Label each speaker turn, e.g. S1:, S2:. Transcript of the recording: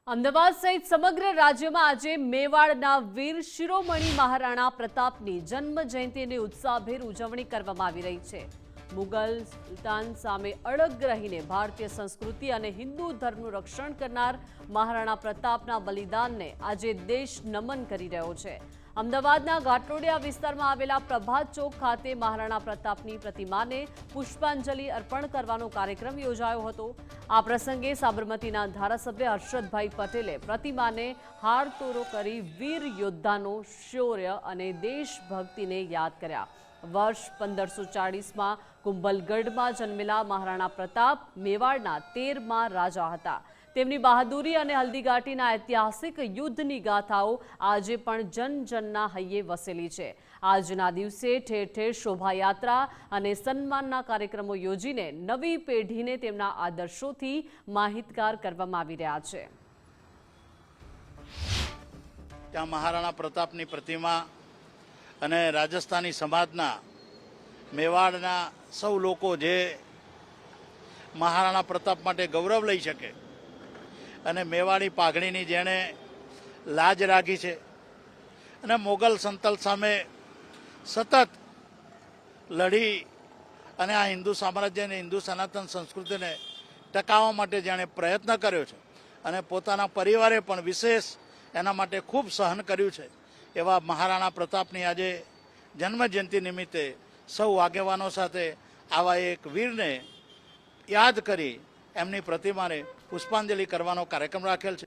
S1: અમદાવાદ સહિત સમગ્ર રાજ્યમાં આજે મેવાડના વીર શિરોમણી મહારાણા પ્રતાપની જન્મ જયંતિની ઉત્સાહભેર ઉજવણી કરવામાં આવી રહી છે। મુગલ સુલતાન સામે અડગ રહીને ભારતીય સંસ્કૃતિ અને હિન્દુ ધર્મનું રક્ષણ કરનાર મહારાણા પ્રતાપના બલિદાનને આજે દેશ નમન કરી રહ્યો છે। અમદાવાદના ઘાટલોડિયા વિસ્તારમાં આવેલા પ્રભાત ચોક ખાતે મહારાણા પ્રતાપની પ્રતિમાને પુષ્પાંજલિ અર્પણ કરવાનો કાર્યક્રમ યોજાયો હતો। આ પ્રસંગે સાબરમતીના ધારાસભ્ય હર્ષદભાઈ પટેલે પ્રતિમાને હારતોરો કરી વીર યોદ્ધાનો શૌર્ય અને દેશભક્તિને યાદ કર્યા। વર્ષ 1540માં કુંભલગઢમાં જન્મેલા મહારાણા પ્રતાપ મેવાડના 13મા રાજા હતા। તેમની બહાદુરી અને હલ્દીઘાટીના ઐતિહાસિક યુદ્ધની ગાથાઓ આજે પણ જનજનના હૈયે વસેલી છે। આજના દિવસે ઠેર ઠેર શોભાયાત્રા અને સન્માનના કાર્યક્રમો યોજીને નવી પેઢીને તેમના આદર્શોથી માહિતગાર કરવામાં આવી રહ્યા છે।
S2: ત્યાં મહારાણા પ્રતાપની પ્રતિમા અને રાજસ્થાની સમાજના મેવાડના સૌ લોકો જે મહારાણા પ્રતાપ માટે ગૌરવ લઈ શકે અને મેવાડી પાઘડીની જેણે લાજ રાખી છે અને મોગલ સંતલ સામે સતત લડી અને આ હિન્દુ સામ્રાજ્ય અને હિન્દુ સનાતન સંસ્કૃતિને ટકાવવા માટે જેણે પ્રયત્ન કર્યો છે અને પોતાના પરિવારે પણ વિશેષ એના માટે ખૂબ સહન કર્યું છે એવા મહારાણા પ્રતાપની આજે જન્મજયંતિ નિમિત્તે સૌ આગેવાનો સાથે આવા એક વીરને યાદ કરી એમની પ્રતિમાને પુષ્પાંજલિ કરવાનો કાર્યક્રમ રાખેલ છે।